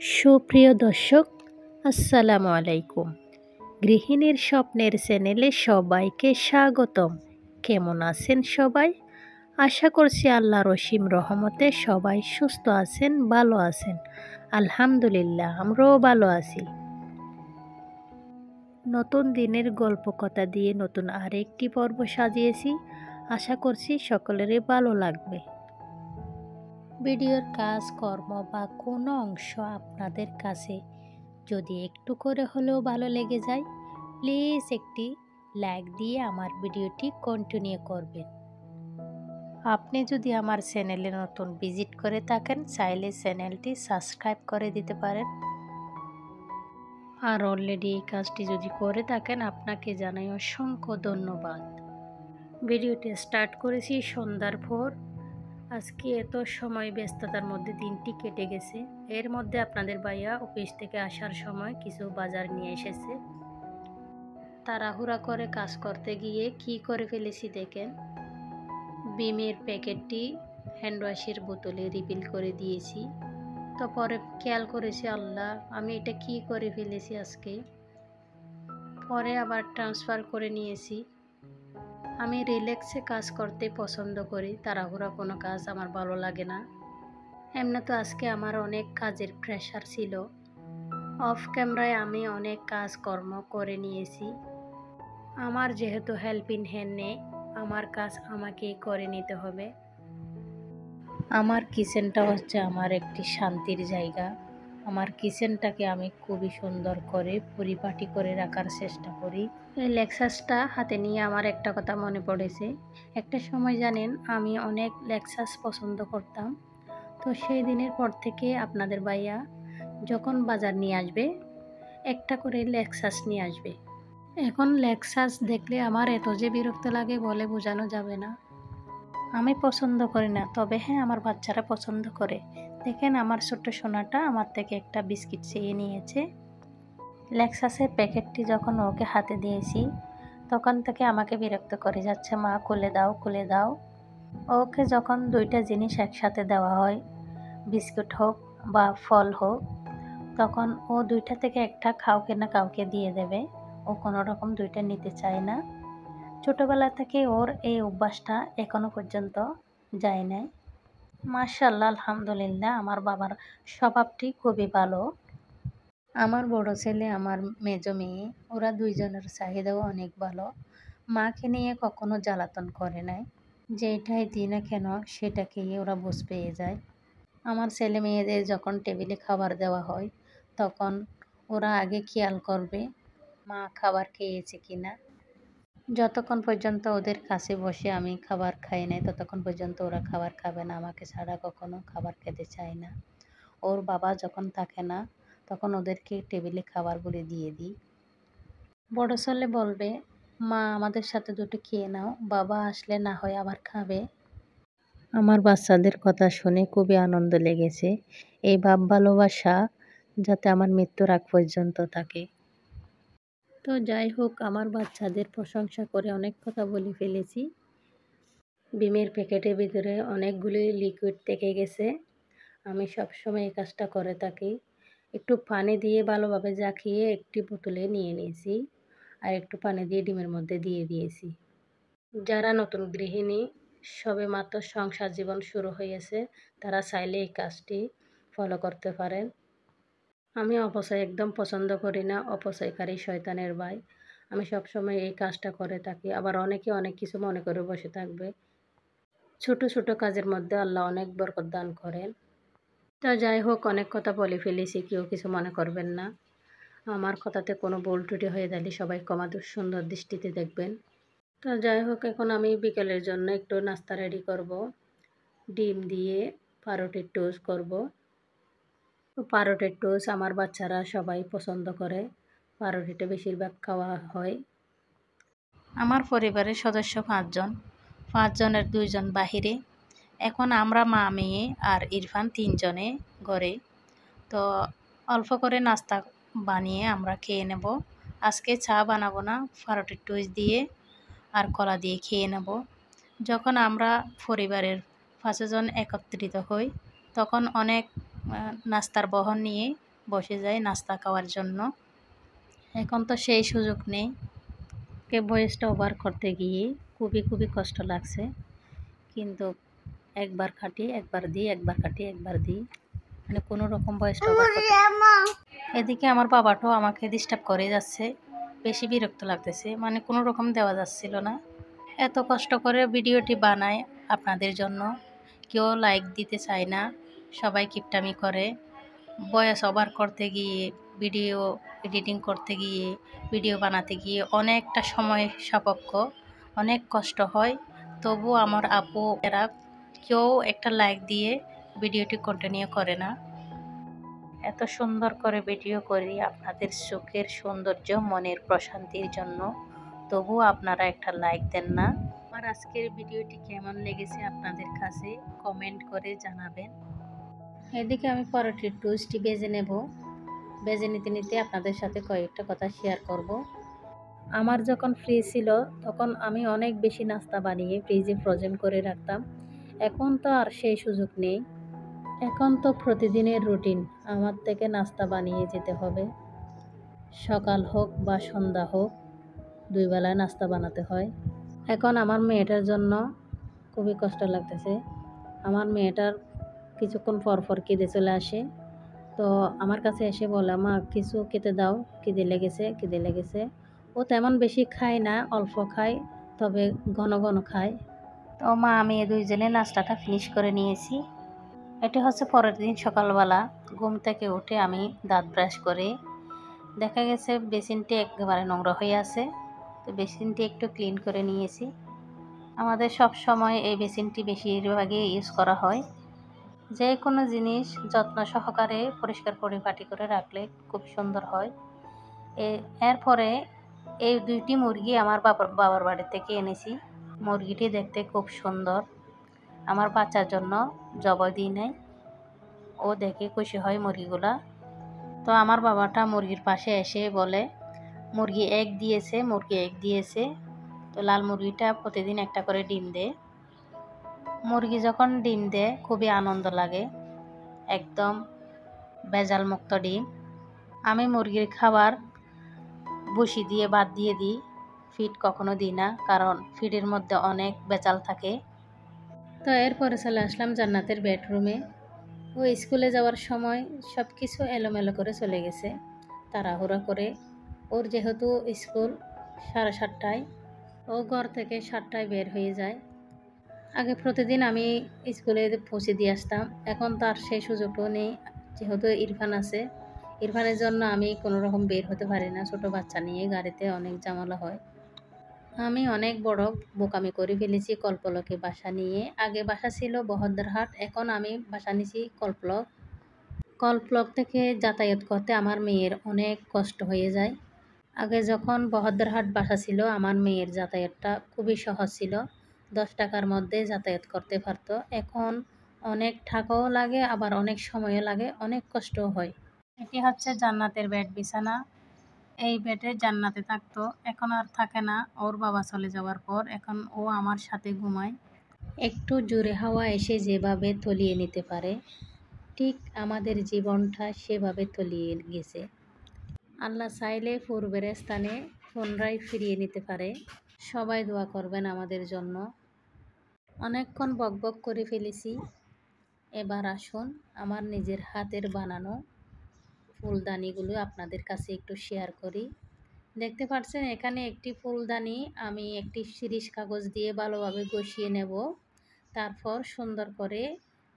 সুপ্রিয় দর্শক, আসসালামু আলাইকুম। গৃহিণীর স্বপ্নের চ্যানেলে সবাইকে স্বাগতম। কেমন আছেন সবাই? আশা করছি আল্লাহর অসীম রহমতে সবাই সুস্থ আছেন, ভালো আছেন। আলহামদুলিল্লাহ, আমরাও ভালো আছি। নতুন দিনের গল্প কথা দিয়ে নতুন আরেকটি পর্ব সাজিয়েছি। আশা করছি সকলেরই ভালো লাগবে। ভিডিওর কাজকর্ম বা কোনো অংশ আপনাদের কাছে যদি একটু করে হলেও ভালো লেগে যায়, প্লিজ একটি লাইক দিয়ে আমার ভিডিওটি কন্টিনিউ করবেন। আপনি যদি আমার চ্যানেলে নতুন ভিজিট করে থাকেন, চাইলে চ্যানেলটি সাবস্ক্রাইব করে দিতে পারেন। আর অলরেডি এই কাজটি যদি করে থাকেন, আপনাকে জানাই অসংখ্য ধন্যবাদ। ভিডিওটি স্টার্ট করেছি সন্ধ্যার পর। আজকে এত সময় ব্যস্ততার মধ্যে দিনটি কেটে গেছে। এর মধ্যে আপনাদের ভাইয়া অফিস থেকে আসার সময় কিছু বাজার নিয়ে এসেছে। তাড়াহুড়া করে কাজ করতে গিয়ে কি করে ফেলেছি দেখেন। বিমের প্যাকেটটি হ্যান্ড ওয়াশের বোতলে রিফিল করে দিয়েছি। তো পরে খেয়াল করেছি, আল্লাহ, আমি এটা কি করে ফেলেছি আজকে। পরে আবার ট্রান্সফার করে নিয়েছি। আমি রিল্যাক্সে কাজ করতে পছন্দ করি, তাড়াহুড়া কোনো কাজ আমার ভালো লাগে না। এমনি তো আজকে আমার অনেক কাজের প্রেশার ছিল। অফ ক্যামেরায় আমি অনেক কাজকর্ম করে নিয়েছি। আমার যেহেতু হেল্পিং হ্যান্ড নেই, আমার কাজ আমাকেই করে নিতে হবে। আমার কিচেনটা হচ্ছে আমার একটি শান্তির জায়গা। আমার কিচেনটাকে আমি খুবই সুন্দর করে পরিপাটি করে রাখার চেষ্টা করি। এই লেক্সাসটা হাতে নিয়ে আমার একটা কথা মনে পড়েছে। একটা সময় জানেন, আমি অনেক লেক্সাস পছন্দ করতাম। তো সেই দিনের পর থেকে আপনাদের ভাইয়া যখন বাজার নিয়ে আসবে, একটা করে লেক্সাস নিয়ে আসবে। এখন লেক্সাস দেখলে আমার এত যে বিরক্ত লাগে বলে বোঝানো যাবে না। আমি পছন্দ করি না, তবে হ্যাঁ, আমার বাচ্চারা পছন্দ করে। দেখেন, আমার ছোট্ট সোনাটা আমার থেকে একটা বিস্কিট চেয়ে নিয়েছে। লেক্সাসের প্যাকেটটি যখন ওকে হাতে দিয়েছি, তখন থেকে আমাকে বিরক্ত করে যাচ্ছে, মা খুলে দাও, খুলে দাও। ওকে যখন দুইটা জিনিস একসাথে দেওয়া হয়, বিস্কুট হোক বা ফল হোক, তখন ও দুইটা থেকে একটা কাউকে না কাউকে দিয়ে দেবে। ও কোনো রকম দুইটা নিতে চায় না। ছোটোবেলা থেকে ওর এই অভ্যাসটা এখনো পর্যন্ত যায় নাই। মাশাআল্লাহ, আলহামদুলিল্লাহ, আমার বাবার স্বভাবটি খুবই ভালো। আমার বড় ছেলে, আমার মেজো মেয়ে, ওরা দুইজনের চাহিদাও অনেক ভালো। মাকে নিয়ে কখনো জ্বালাতন করে নাই। যেটাই দিই না কেন সেটাকেই ওরা বুঝ পেয়ে যায়। আমার ছেলে মেয়েদের যখন টেবিলে খাবার দেওয়া হয়, তখন ওরা আগে খেয়াল করবে মা খাবার খেয়েছে কিনা। যতক্ষণ পর্যন্ত ওদের কাছে বসে আমি খাবার খাই নাই, ততক্ষণ পর্যন্ত ওরা খাবার খাবে না। আমাকে ছাড়া কখনো খাবার খেতে চায় না। ওর বাবা যখন থাকে না, তখন ওদেরকে টেবিলে খাবারগুলি দিয়ে দিই। বড় ছেলে বলবে, মা আমাদের সাথে দুটো খেয়ে নাও, বাবা আসলে না হয় আবার খাবে। আমার বাচ্চাদের কথা শুনে খুবই আনন্দ লেগেছে। এই ভাব ভালোবাসা যাতে আমার মৃত্যুর আগ পর্যন্ত থাকে। তো যাই হোক, আমার বাচ্চাদের প্রশংসা করে অনেক কথা বলে ফেলেছি। বিমের প্যাকেটের ভিতরে অনেকগুলি লিকুইড থেকে গেছে। আমি সবসময় এই কাজটা করে থাকি। একটু পানি দিয়ে ভালোভাবে জাকিয়ে একটি বোতলে নিয়ে নিয়েছি, আর একটু পানি দিয়ে ডিমের মধ্যে দিয়ে দিয়েছি। যারা নতুন গৃহিণী, সবে মাত্র সংসার জীবন শুরু হয়েছে, তারা চাইলে এই কাজটি ফলো করতে পারেন। আমি অপচয় একদম পছন্দ করি না। অপচয়কারী শয়তানের ভাই। আমি সবসময় এই কাজটা করে থাকি। আবার অনেকে অনেক কিছু মনে করে বসে থাকবে। ছোট ছোট কাজের মধ্যে আল্লাহ অনেক বরকত দান করেন। তো যাই হোক, অনেক কথা বলে ফেলেছি, কেউ কিছু মনে করবেন না। আমার কথাতে কোনো ভুল ত্রুটি হয়ে গেলে সবাই সুন্দর দৃষ্টিতে দেখবেন। তো যাই হোক, এখন আমি বিকেলের জন্য একটু নাস্তা রেডি করব। ডিম দিয়ে পাউরুটির টোস্ট করব। তো পাউরুটির টোস্ট আমার বাচ্চারা সবাই পছন্দ করে। পাউরুটিটা বেশিরভাগ খাওয়া হয়। আমার পরিবারের সদস্য 5 জন। 5 জনের 2 জন বাহিরে। এখন আমরা মা, মেয়ে আর ইরফান 3 জনে ঘরে। তো অল্প করে নাস্তা বানিয়ে আমরা খেয়ে নেব। আজকে চা বানাবো না, পাউরুটির টোস্ট দিয়ে আর কলা দিয়ে খেয়ে নেব। যখন আমরা পরিবারের 5 জন একত্রিত হই, তখন অনেক নাস্তার বহর নিয়ে বসে যাই নাস্তা খাওয়ার জন্য। এখন তো সেই সুযোগ নেই। ভয়েসটা ওভার করতে গিয়ে খুবই কষ্ট লাগছে, কিন্তু একবার কাটি একবার দিই, একবার কাটি একবার দিই, মানে কোনো রকম ভয়েসটা ওভার করতে। এদিকে আমার বাবাটাও আমাকে ডিস্টার্ব করে যাচ্ছে, বেশি বিরক্ত লাগতেছে, মানে কোনো রকম দেওয়া যাচ্ছিল না। এত কষ্ট করে ভিডিওটি বানায় আপনাদের জন্য, কেউ লাইক দিতে চায় না, সবাই কিপটামি করে। ভয়েস ওভার করতে গিয়ে, ভিডিও এডিটিং করতে গিয়ে, ভিডিও বানাতে গিয়ে অনেকটা সময় সাপেক্ষ, অনেক কষ্ট হয়। তবু আমার আপু এরা কেউ একটা লাইক দিয়ে ভিডিওটি কন্টিনিউ করে না। এত সুন্দর করে ভিডিও করি আপনাদের চোখের সৌন্দর্য, মনের প্রশান্তির জন্য, তবু আপনারা একটা লাইক দেন না। আমার আজকের ভিডিওটি কেমন লেগেছে আপনাদের কাছে কমেন্ট করে জানাবেন। এদিকে আমি পরোটির টোস্টটি ভেজে নেব। ভেজে নিতে নিতে আপনাদের সাথে কয়েকটা কথা শেয়ার করব। আমার যখন ফ্রি ছিল তখন আমি অনেক বেশি নাস্তা বানিয়ে ফ্রিজে ফ্রোজেন করে রাখতাম। এখন তো আর সেই সুযোগ নেই। এখন তো প্রতিদিনের রুটিন, আমার থেকে নাস্তা বানিয়ে যেতে হবে। সকাল হোক বা সন্ধ্যা হোক, 2 বেলায় নাস্তা বানাতে হয়। এখন আমার মেয়েটার জন্য খুবই কষ্ট লাগতেছে। আমার মেয়েটার কিছুক্ষণ পর কেঁদে চলে আসে। তো আমার কাছে এসে বলে, মা কিছু খেতে দাও, খিদে লেগেছে। ও তেমন বেশি খায় না, অল্প খায়, তবে ঘন খায়। তো মা আমি দুইজনে নাস্তাটা ফিনিশ করে নিয়েছি। এটি হচ্ছে পরের দিন সকালবেলা ঘুম থেকে উঠে আমি দাঁত ব্রাশ করে দেখা গেছে বেসিনটি একেবারে নোংরা হয়ে আছে। তো বেসিনটি একটু ক্লিন করে নিয়েছি। আমাদের সব সময় এই বেসিনটি বেশিরভাগই ইউজ করা হয়। যে কোনো জিনিস যত্ন সহকারে পরিষ্কার পরিপাটি করে রাখলে খুব সুন্দর হয়। এরপরে এই 2টি মুরগি আমার বাবার বাড়ি থেকে এনেছি। মুরগিটি দেখতে খুব সুন্দর। আমার বাচ্চার জন্য জবাই দিই নাই, ও দেখে খুশি হয় মুরগিগুলা। তো আমার বাবাটা মুরগির পাশে এসে বলে, মুরগি এগ দিয়েছে। তো লাল মুরগিটা প্রতিদিন একটা করে ডিম দেয়। মুরগি যখন ডিম দেয় খুবই আনন্দ লাগে, একদম ভেজাল মুক্ত ডিম। আমি মুরগির খাবার ভুসি দিয়ে বাদ দিয়ে দিই, ফিড কখনো দিই না, কারণ ফিডের মধ্যে অনেক ভেজাল থাকে। তো এরপরে চলে আসলাম জান্নাতের বেডরুমে। ও স্কুলে যাওয়ার সময় সব কিছু এলোমেলো করে চলে গেছে, তাড়াহুড়া করে। ওর যেহেতু স্কুল 7:30টায়, ও ঘর থেকে 7টায় বের হয়ে যায়। আগে প্রতিদিন আমি স্কুলে পৌঁছে দিয়ে আসতাম, এখন তার সেই সুযোগও নেই। যেহেতু ইরফান আছে, ইরফানের জন্য আমি কোনো রকম বের হতে পারি না। ছোট বাচ্চা নিয়ে গাড়িতে অনেক ঝামেলা হয়। আমি অনেক বড় বোকামি করে ফেলেছি কল্পলকে বাসা নিয়ে। আগে বাসা ছিল বহদ্দারহাট, এখন আমি বাসা নিয়েছি কল্পলক। কল্পলক থেকে যাতায়াত করতে আমার মেয়ের অনেক কষ্ট হয়ে যায়। আগে যখন বহদ্দারহাট বাসা ছিল, আমার মেয়ের যাতায়াতটা খুবই সহজ ছিল, 10 টাকার মধ্যে যাতায়াত করতে পারত। এখন অনেক টাকাও লাগে, আবার অনেক সময়ও লাগে, অনেক কষ্টও হয়। এটি হচ্ছে জান্নাতের বেড বিছানা। এই বেডে জান্নাতে থাকতো, এখন আর থাকে না। ওর বাবা চলে যাওয়ার পর এখন ও আমার সাথে ঘুমায়। একটু জোরে হাওয়া এসে যেভাবে তলিয়ে নিতে পারে, ঠিক আমাদের জীবনটা সেভাবে তলিয়ে গেছে। আল্লাহ চাইলে পূর্বের স্থানে পুনরায় ফিরিয়ে নিতে পারে। সবাই দোয়া করবেন আমাদের জন্য। অনেকক্ষণ বকবক করে ফেলেছি, এবার আসুন আমার নিজের হাতের বানানো ফুলদানিগুলো আপনাদের কাছে একটু শেয়ার করি। দেখতে পাচ্ছেন এখানে একটি ফুলদানি আমি একটি শিরিষ কাগজ দিয়ে ভালোভাবে গসিয়ে নেব, তারপর সুন্দর করে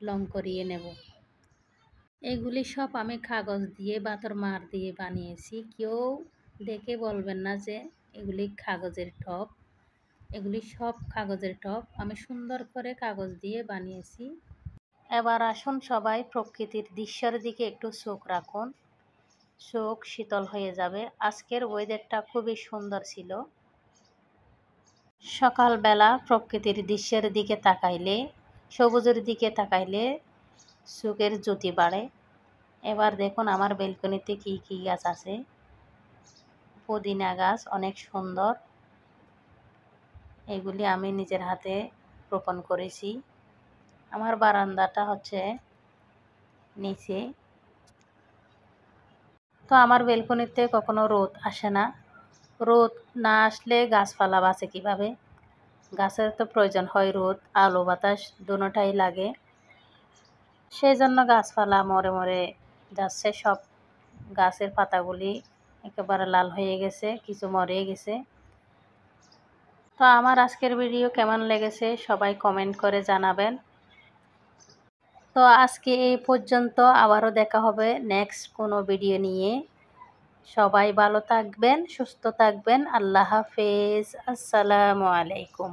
লং করিয়ে নেব। এগুলি সব আমি কাগজ দিয়ে বাতর মার দিয়ে বানিয়েছি। কেউ দেখে বলবেন না যে এগুলি কাগজের টব। এগুলি সব কাগজের টব, আমি সুন্দর করে কাগজ দিয়ে বানিয়েছি। এবার আসুন সবাই প্রকৃতির দৃশ্যের দিকে একটু চোখ রাখুন, চোখ শীতল হয়ে যাবে। আজকের ওয়েদারটা খুবই সুন্দর ছিল। সকালবেলা প্রকৃতির দৃশ্যের দিকে তাকাইলে, সবুজের দিকে তাকাইলে চোখের জ্যোতি বাড়ে। এবার দেখুন আমার বেলকনিতে কি কি গাছ আছে। পুদিনা গাছ অনেক সুন্দর, এগুলি আমি নিজের হাতে রোপণ করেছি। আমার বারান্দাটা হচ্ছে নিচে, তো আমার বেলকনিতে কখনো রোদ আসে না। রোদ না আসলে গাছপালা বাঁচে কীভাবে? গাছের তো প্রয়োজন হয় রোদ, আলো বাতাস দুটোটাই লাগে। সেই জন্য গাছপালা মরে মরে যাচ্ছে, সব গাছের পাতাগুলি একেবারে লাল হয়ে গেছে, কিছু মরে গেছে। তো আমার আজকের ভিডিও কেমন লেগেছে সবাই কমেন্ট করে জানাবেন। তো আজকে এই পর্যন্ত, আবারও দেখা হবে নেক্সট কোনো ভিডিও নিয়ে। সবাই ভালো থাকবেন, সুস্থ থাকবেন। আল্লাহ হাফেজ। আসসালামু আলাইকুম।